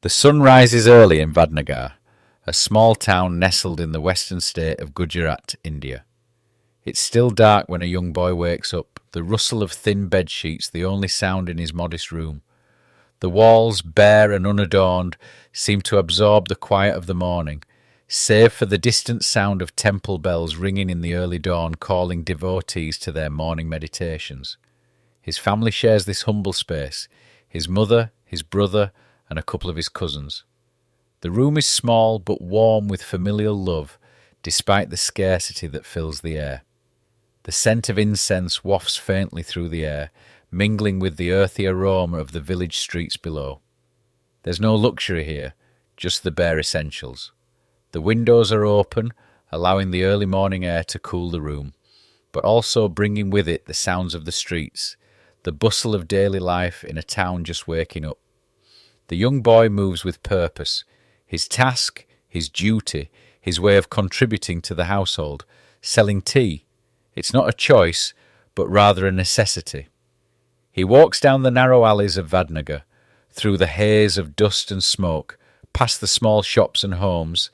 The sun rises early in Vadnagar, a small town nestled in the western state of Gujarat, India. It's still dark when a young boy wakes up, the rustle of thin bedsheets the only sound in his modest room. The walls, bare and unadorned, seem to absorb the quiet of the morning, save for the distant sound of temple bells ringing in the early dawn, calling devotees to their morning meditations. His family shares this humble space, his mother, his brother, and a couple of his cousins. The room is small but warm with familial love, despite the scarcity that fills the air. The scent of incense wafts faintly through the air, mingling with the earthy aroma of the village streets below. There's no luxury here, just the bare essentials. The windows are open, allowing the early morning air to cool the room, but also bringing with it the sounds of the streets, the bustle of daily life in a town just waking up. The young boy moves with purpose. His task, his duty, his way of contributing to the household, selling tea. It's not a choice, but rather a necessity. He walks down the narrow alleys of Vadnagar, through the haze of dust and smoke, past the small shops and homes,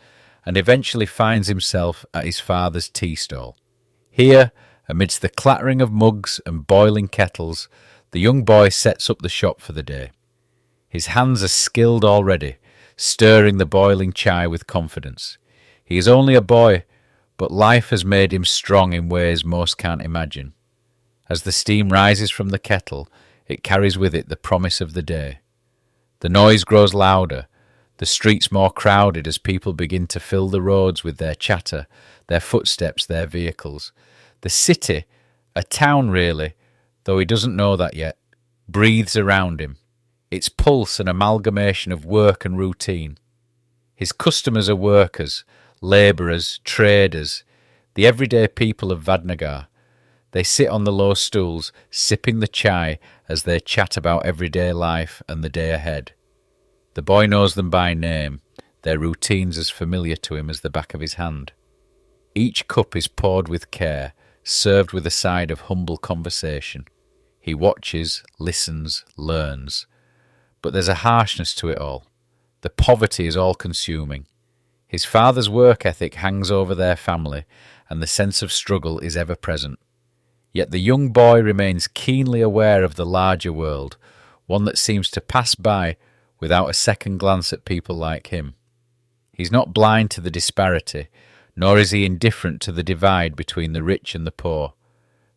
and eventually finds himself at his father's tea stall. Here, amidst the clattering of mugs and boiling kettles, the young boy sets up the shop for the day. His hands are skilled already, stirring the boiling chai with confidence. He is only a boy, but life has made him strong in ways most can't imagine. As the steam rises from the kettle, it carries with it the promise of the day. The noise grows louder, the streets more crowded as people begin to fill the roads with their chatter, their footsteps, their vehicles. The city, a town really, though he doesn't know that yet, breathes around him. Its pulse an amalgamation of work and routine. His customers are workers, labourers, traders, the everyday people of Vadnagar. They sit on the low stools, sipping the chai as they chat about everyday life and the day ahead. The boy knows them by name, their routines as familiar to him as the back of his hand. Each cup is poured with care, served with a side of humble conversation. He watches, listens, learns. But there's a harshness to it all. The poverty is all-consuming. His father's work ethic hangs over their family, and the sense of struggle is ever present. Yet the young boy remains keenly aware of the larger world, one that seems to pass by without a second glance at people like him. He's not blind to the disparity, nor is he indifferent to the divide between the rich and the poor.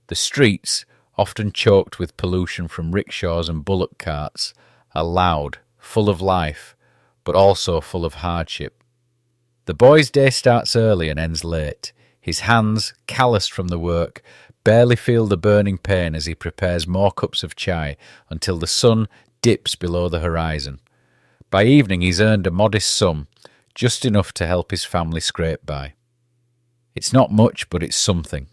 The streets, often choked with pollution from rickshaws and bullock carts, are loud, full of life, but also full of hardship. The boy's day starts early and ends late. His hands, calloused from the work, barely feel the burning pain as he prepares more cups of chai until the sun dips below the horizon. By evening he's earned a modest sum, just enough to help his family scrape by. It's not much, but it's something.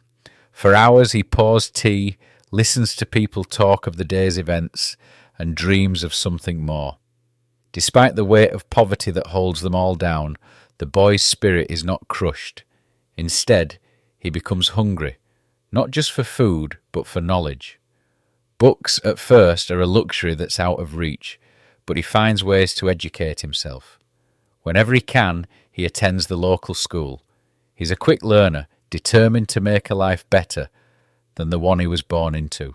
For hours he pours tea, listens to people talk of the day's events, and dreams of something more. Despite the weight of poverty that holds them all down, the boy's spirit is not crushed. Instead, he becomes hungry, not just for food, but for knowledge. Books, at first, are a luxury that's out of reach, but he finds ways to educate himself. Whenever he can, he attends the local school. He's a quick learner, determined to make a life better than the one he was born into.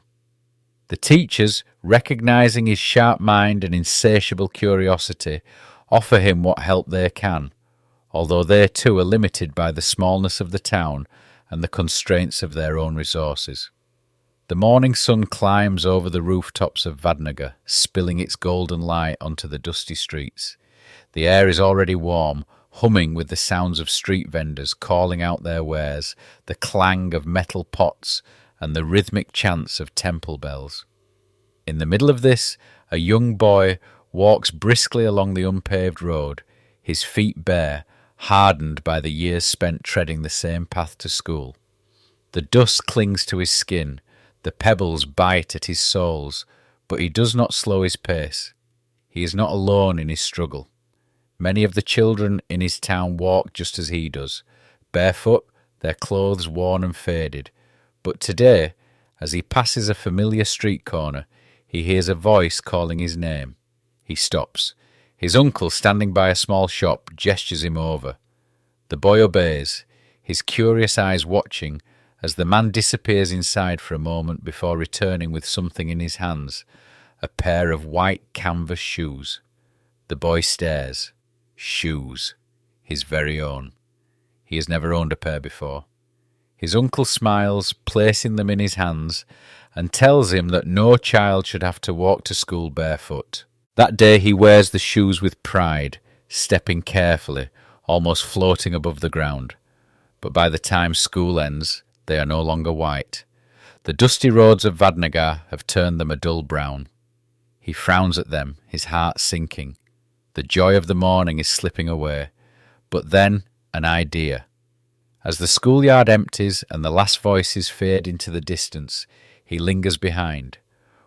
The teachers, recognizing his sharp mind and insatiable curiosity, offer him what help they can, although they too are limited by the smallness of the town and the constraints of their own resources. The morning sun climbs over the rooftops of Vadnagar, spilling its golden light onto the dusty streets. The air is already warm, humming with the sounds of street vendors calling out their wares, the clang of metal pots, and the rhythmic chants of temple bells. In the middle of this, a young boy walks briskly along the unpaved road, his feet bare, hardened by the years spent treading the same path to school. The dust clings to his skin, the pebbles bite at his soles, but he does not slow his pace. He is not alone in his struggle. Many of the children in his town walk just as he does, barefoot, their clothes worn and faded. But today, as he passes a familiar street corner, he hears a voice calling his name. He stops. His uncle, standing by a small shop, gestures him over. The boy obeys, his curious eyes watching as the man disappears inside for a moment before returning with something in his hands, a pair of white canvas shoes. The boy stares. Shoes. His very own. He has never owned a pair before. His uncle smiles, placing them in his hands, and tells him that no child should have to walk to school barefoot. That day he wears the shoes with pride, stepping carefully, almost floating above the ground. But by the time school ends, they are no longer white. The dusty roads of Vadnagar have turned them a dull brown. He frowns at them, his heart sinking. The joy of the morning is slipping away. But then, an idea. As the schoolyard empties and the last voices fade into the distance, he lingers behind.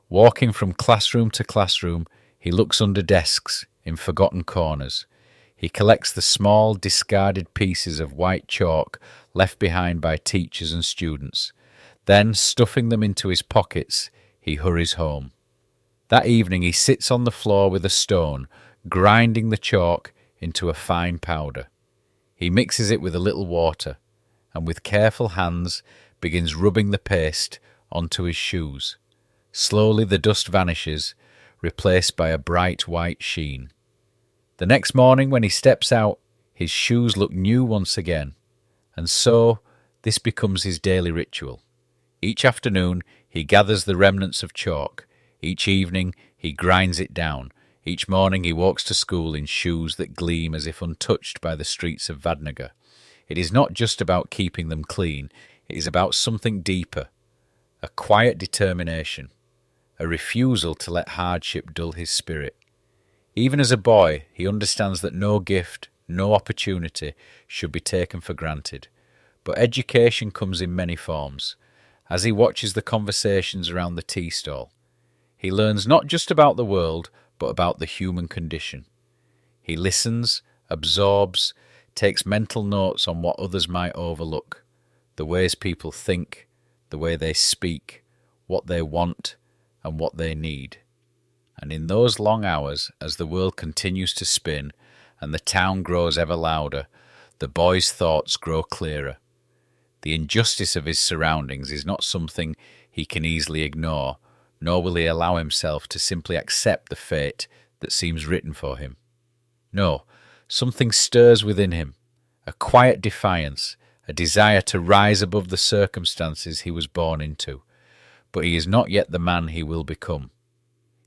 Walking from classroom to classroom, he looks under desks, in forgotten corners. He collects the small, discarded pieces of white chalk left behind by teachers and students. Then, stuffing them into his pockets, he hurries home. That evening he sits on the floor with a stone, grinding the chalk into a fine powder. He mixes it with a little water, and with careful hands begins rubbing the paste onto his shoes. Slowly the dust vanishes, replaced by a bright white sheen. The next morning when he steps out, his shoes look new once again, and so this becomes his daily ritual. Each afternoon he gathers the remnants of chalk. Each evening he grinds it down. Each morning he walks to school in shoes that gleam as if untouched by the streets of Vadnagar. It is not just about keeping them clean, it is about something deeper, a quiet determination, a refusal to let hardship dull his spirit. Even as a boy, he understands that no gift, no opportunity should be taken for granted. But education comes in many forms. As he watches the conversations around the tea stall, he learns not just about the world, but about the human condition. He listens, absorbs, takes mental notes on what others might overlook, the ways people think, the way they speak, what they want, and what they need. And in those long hours, as the world continues to spin and the town grows ever louder, the boy's thoughts grow clearer. The injustice of his surroundings is not something he can easily ignore, nor will he allow himself to simply accept the fate that seems written for him. No, something stirs within him, a quiet defiance, a desire to rise above the circumstances he was born into. But he is not yet the man he will become.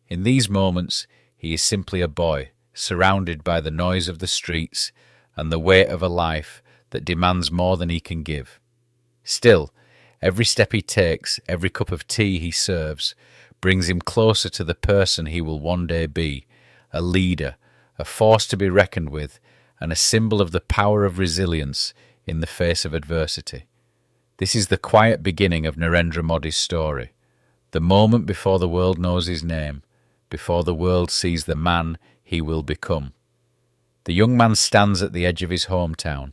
In these moments, he is simply a boy, surrounded by the noise of the streets and the weight of a life that demands more than he can give. Still, every step he takes, every cup of tea he serves, brings him closer to the person he will one day be, a leader, a force to be reckoned with, and a symbol of the power of resilience in the face of adversity. This is the quiet beginning of Narendra Modi's story, the moment before the world knows his name, before the world sees the man he will become. The young man stands at the edge of his hometown,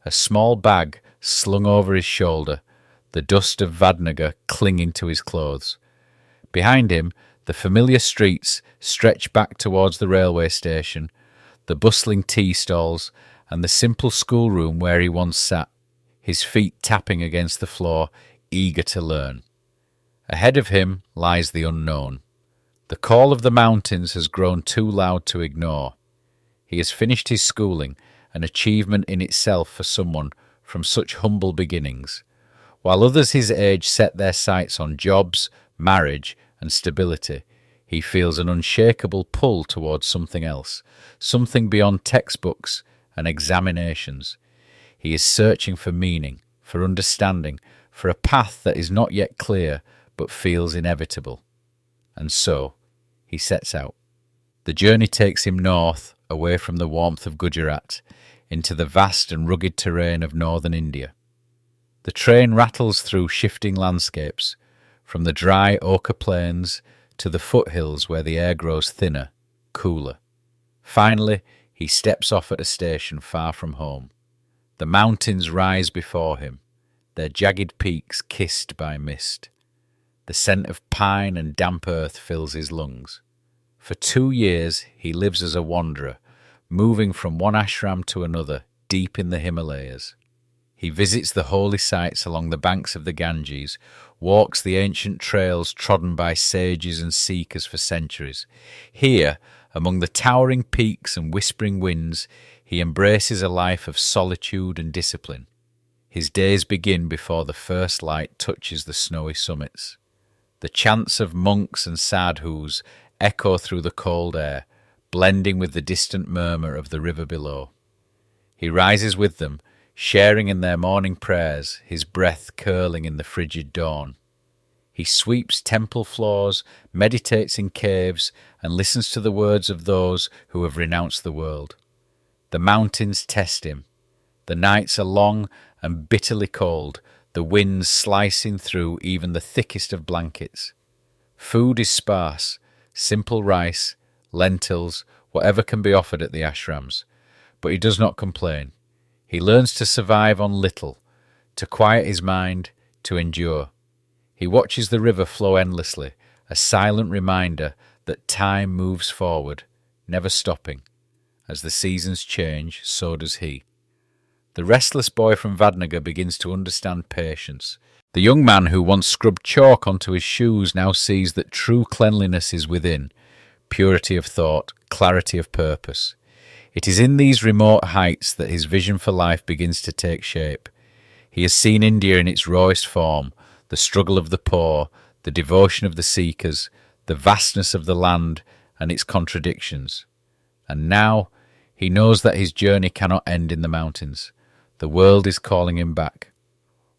a small bag slung over his shoulder, the dust of Vadnagar clinging to his clothes. Behind him, the familiar streets stretch back towards the railway station, the bustling tea stalls, and the simple schoolroom where he once sat, his feet tapping against the floor, eager to learn. Ahead of him lies the unknown. The call of the mountains has grown too loud to ignore. He has finished his schooling, an achievement in itself for someone from such humble beginnings. While others his age set their sights on jobs, marriage, and stability, he feels an unshakable pull towards something else, something beyond textbooks and examinations. He is searching for meaning, for understanding, for a path that is not yet clear but feels inevitable. And so, he sets out. The journey takes him north, away from the warmth of Gujarat, into the vast and rugged terrain of northern India. The train rattles through shifting landscapes, from the dry ochre plains to the foothills where the air grows thinner, cooler. Finally, he steps off at a station far from home. The mountains rise before him, their jagged peaks kissed by mist. The scent of pine and damp earth fills his lungs. For 2 years he lives as a wanderer, moving from one ashram to another deep in the Himalayas. He visits the holy sites along the banks of the Ganges, walks the ancient trails trodden by sages and seekers for centuries. Here, among the towering peaks and whispering winds, he embraces a life of solitude and discipline. His days begin before the first light touches the snowy summits. The chants of monks and sadhus echo through the cold air, blending with the distant murmur of the river below. He rises with them, sharing in their morning prayers, his breath curling in the frigid dawn. He sweeps temple floors, meditates in caves, and listens to the words of those who have renounced the world. The mountains test him. The nights are long and bitterly cold, the winds slicing through even the thickest of blankets. Food is sparse, simple rice, lentils, whatever can be offered at the ashrams. But he does not complain. He learns to survive on little, to quiet his mind, to endure. He watches the river flow endlessly, a silent reminder that time moves forward, never stopping. As the seasons change, so does he. The restless boy from Vadnagar begins to understand patience. The young man who once scrubbed chalk onto his shoes now sees that true cleanliness is within, purity of thought, clarity of purpose. It is in these remote heights that his vision for life begins to take shape. He has seen India in its rawest form, the struggle of the poor, the devotion of the seekers, the vastness of the land and its contradictions. And now he knows that his journey cannot end in the mountains. The world is calling him back.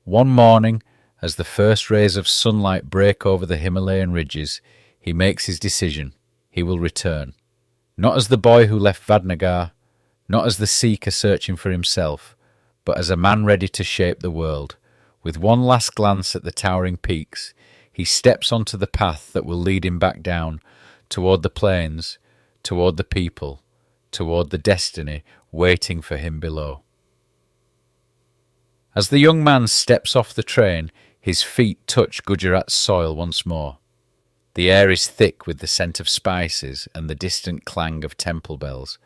One morning, as the first rays of sunlight break over the Himalayan ridges, he makes his decision. He will return. Not as the boy who left Vadnagar, not as the seeker searching for himself, but as a man ready to shape the world. With one last glance at the towering peaks, he steps onto the path that will lead him back down, toward the plains, toward the people, toward the destiny waiting for him below. As the young man steps off the train, his feet touch Gujarat's soil once more. The air is thick with the scent of spices and the distant clang of temple bells.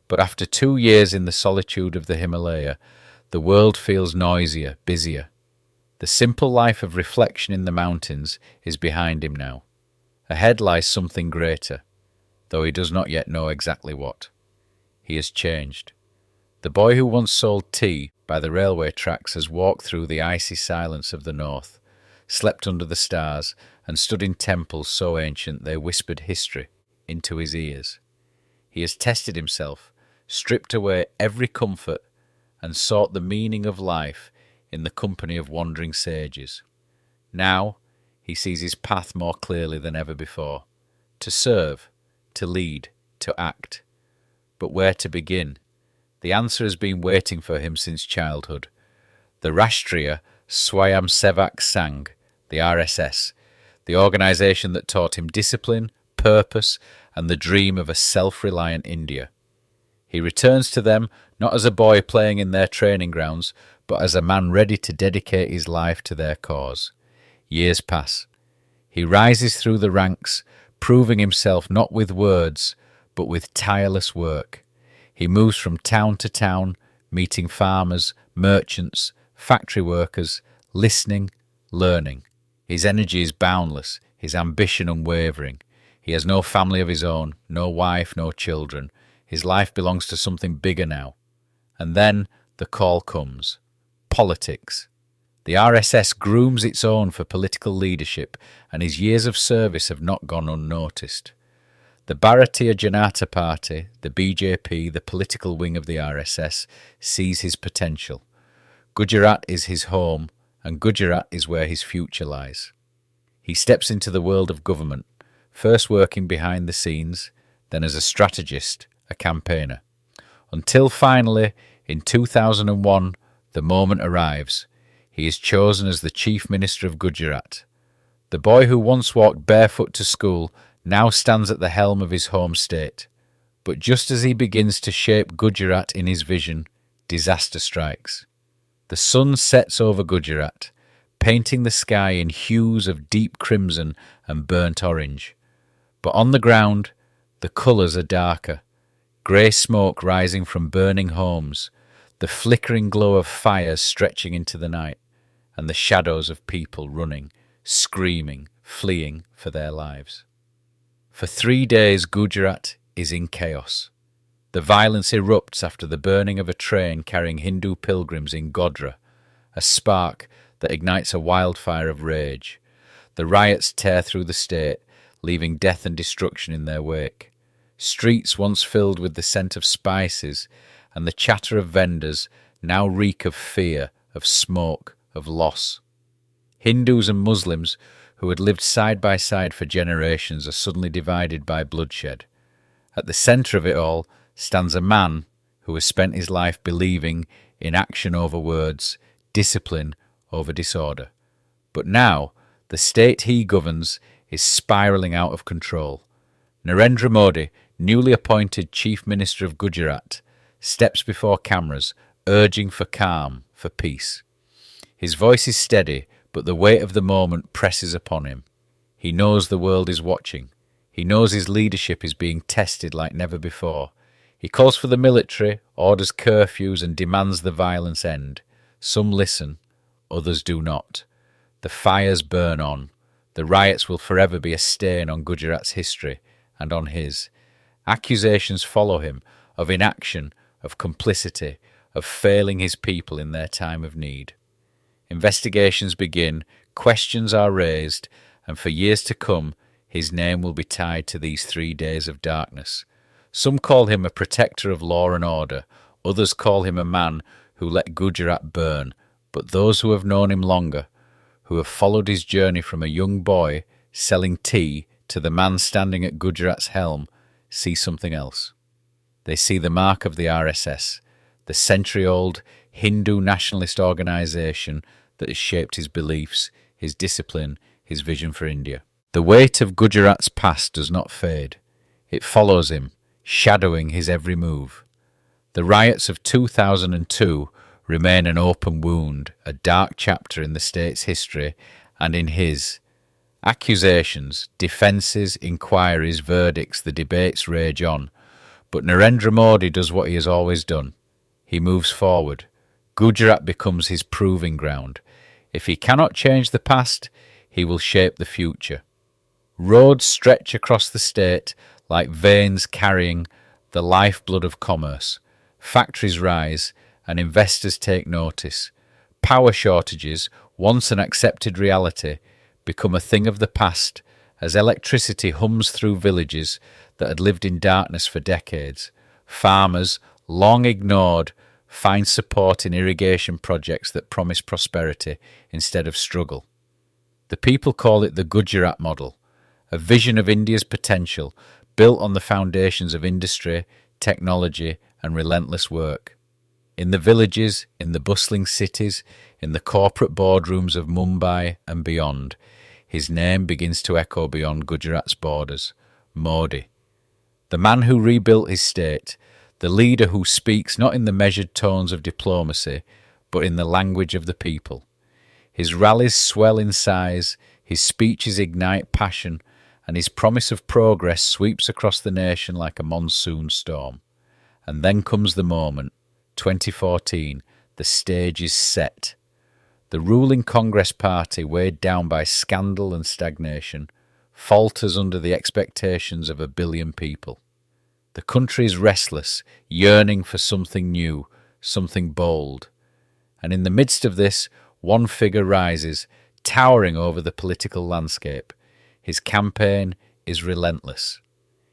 But after 2 years in the solitude of the Himalaya, the world feels noisier, busier. The simple life of reflection in the mountains is behind him now. Ahead lies something greater, though he does not yet know exactly what. He has changed. The boy who once sold tea by the railway tracks has walked through the icy silence of the north, slept under the stars, and stood in temples so ancient they whispered history into his ears. He has tested himself, stripped away every comfort, and sought the meaning of life in the company of wandering sages. Now he sees his path more clearly than ever before. To serve, to lead, to act. But where to begin? The answer has been waiting for him since childhood. The Rashtriya Swayamsevak Sangh, the RSS, the organisation that taught him discipline, purpose, and the dream of a self-reliant India. He returns to them not as a boy playing in their training grounds, but as a man ready to dedicate his life to their cause. Years pass. He rises through the ranks, proving himself not with words, but with tireless work. He moves from town to town, meeting farmers, merchants, factory workers, listening, learning. His energy is boundless, his ambition unwavering. He has no family of his own, no wife, no children. His life belongs to something bigger now. And then the call comes. Politics. The RSS grooms its own for political leadership, and his years of service have not gone unnoticed. The Bharatiya Janata Party, the BJP, the political wing of the RSS, sees his potential. Gujarat is his home, and Gujarat is where his future lies. He steps into the world of government, first working behind the scenes, then as a strategist, a campaigner. Until finally, in 2001, the moment arrives. He is chosen as the Chief Minister of Gujarat. The boy who once walked barefoot to school now stands at the helm of his home state. But just as he begins to shape Gujarat in his vision, disaster strikes. The sun sets over Gujarat, painting the sky in hues of deep crimson and burnt orange. But on the ground, The colours are darker, grey smoke rising from burning homes, the flickering glow of fires stretching into the night, and the shadows of people running, screaming, fleeing for their lives. For 3 days Gujarat is in chaos. The violence erupts after the burning of a train carrying Hindu pilgrims in Godhra, a spark that ignites a wildfire of rage. The riots tear through the state, leaving death and destruction in their wake. Streets once filled with the scent of spices and the chatter of vendors now reek of fear, of smoke, of loss. Hindus and Muslims, who had lived side by side for generations, are suddenly divided by bloodshed. At the centre of it all stands a man who has spent his life believing in action over words, discipline over disorder. But now, the state he governs is spiralling out of control. Narendra Modi, newly appointed Chief Minister of Gujarat, steps before cameras, urging for calm, for peace. His voice is steady, but the weight of the moment presses upon him. He knows the world is watching. He knows his leadership is being tested like never before. He calls for the military, orders curfews, and demands the violence end. Some listen, others do not. The fires burn on. The riots will forever be a stain on Gujarat's history and on his. Accusations follow him of inaction, of complicity, of failing his people in their time of need. Investigations begin, questions are raised, and for years to come, his name will be tied to these 3 days of darkness. Some call him a protector of law and order, others call him a man who let Gujarat burn, but those who have known him longer, who have followed his journey from a young boy selling tea to the man standing at Gujarat's helm, see something else. They see the mark of the RSS, the century-old Hindu nationalist organisation that has shaped his beliefs, his discipline, his vision for India. The weight of Gujarat's past does not fade. It follows him, shadowing his every move. The riots of 2002 remain an open wound, a dark chapter in the state's history and in his. Accusations, defences, inquiries, verdicts, the debates rage on. But Narendra Modi does what he has always done. He moves forward. Gujarat becomes his proving ground. If he cannot change the past, he will shape the future. Roads stretch across the state like veins carrying the lifeblood of commerce. Factories rise and investors take notice. Power shortages, once an accepted reality, become a thing of the past as electricity hums through villages that had lived in darkness for decades. Farmers, long ignored, find support in irrigation projects that promise prosperity instead of struggle. The people call it the Gujarat model, a vision of India's potential built on the foundations of industry, technology and relentless work. In the villages, in the bustling cities, in the corporate boardrooms of Mumbai and beyond, his name begins to echo beyond Gujarat's borders. Modi. The man who rebuilt his state, the leader who speaks not in the measured tones of diplomacy, but in the language of the people. His rallies swell in size, his speeches ignite passion, and his promise of progress sweeps across the nation like a monsoon storm. And then comes the moment, 2014, the stage is set. The ruling Congress party, weighed down by scandal and stagnation, falters under the expectations of 1 billion people. The country is restless, yearning for something new, something bold. And in the midst of this, one figure rises, towering over the political landscape. His campaign is relentless.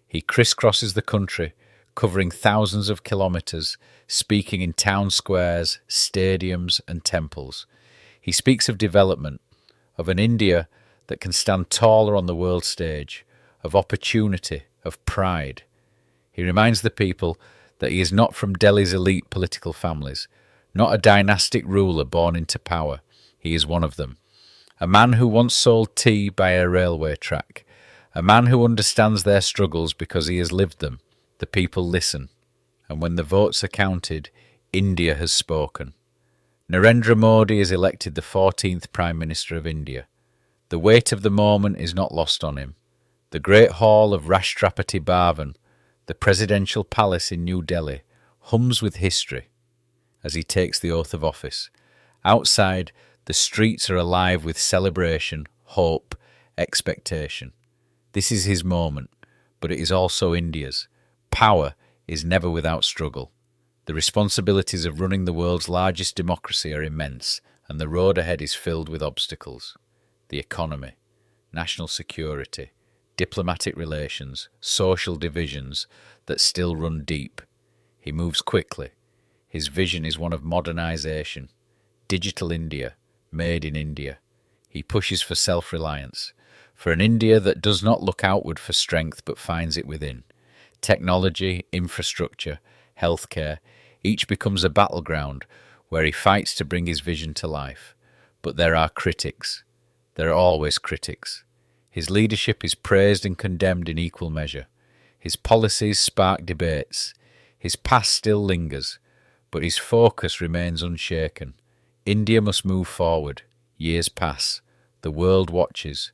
He crisscrosses the country, covering thousands of kilometres, speaking in town squares, stadiums and temples. He speaks of development, of an India that can stand taller on the world stage, of opportunity, of pride. He reminds the people that he is not from Delhi's elite political families, not a dynastic ruler born into power. He is one of them. A man who once sold tea by a railway track. A man who understands their struggles because he has lived them. The people listen. And when the votes are counted, India has spoken. Narendra Modi is elected the 14th Prime Minister of India. The weight of the moment is not lost on him. The Great Hall of Rashtrapati Bhavan, the presidential palace in New Delhi, hums with history as he takes the oath of office. Outside, the streets are alive with celebration, hope, expectation. This is his moment, but it is also India's. Power is never without struggle. The responsibilities of running the world's largest democracy are immense, and the road ahead is filled with obstacles. The economy, national security, diplomatic relations, social divisions that still run deep. He moves quickly. His vision is one of modernization. Digital India, made in India. He pushes for self-reliance, for an India that does not look outward for strength but finds it within. Technology, infrastructure, healthcare, each becomes a battleground where he fights to bring his vision to life. But there are critics. There are always critics. His leadership is praised and condemned in equal measure. His policies spark debates. His past still lingers, but his focus remains unshaken. India must move forward. Years pass. The world watches.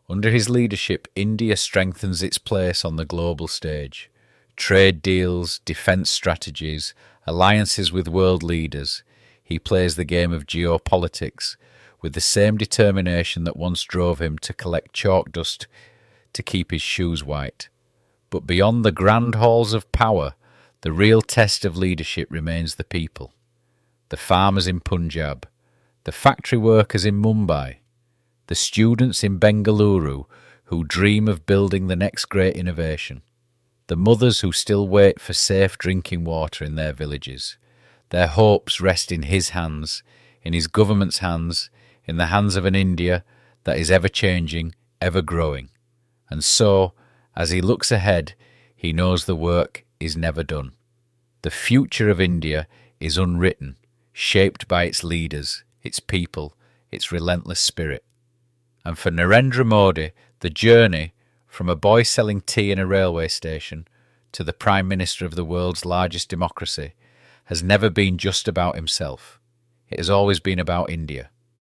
Under his leadership, India strengthens its place on the global stage. Trade deals, defence strategies, alliances with world leaders. He plays the game of geopolitics with the same determination that once drove him to collect chalk dust to keep his shoes white. But beyond the grand halls of power, the real test of leadership remains the people. The farmers in Punjab, the factory workers in Mumbai, the students in Bengaluru who dream of building the next great innovation, the mothers who still wait for safe drinking water in their villages. Their hopes rest in his hands, in his government's hands, in the hands of an India that is ever changing, ever growing. And so, as he looks ahead, he knows the work is never done. The future of India is unwritten, shaped by its leaders, its people, its relentless spirit. And for Narendra Modi, the journey from a boy selling tea in a railway station to the Prime Minister of the world's largest democracy has never been just about himself. It has always been about India.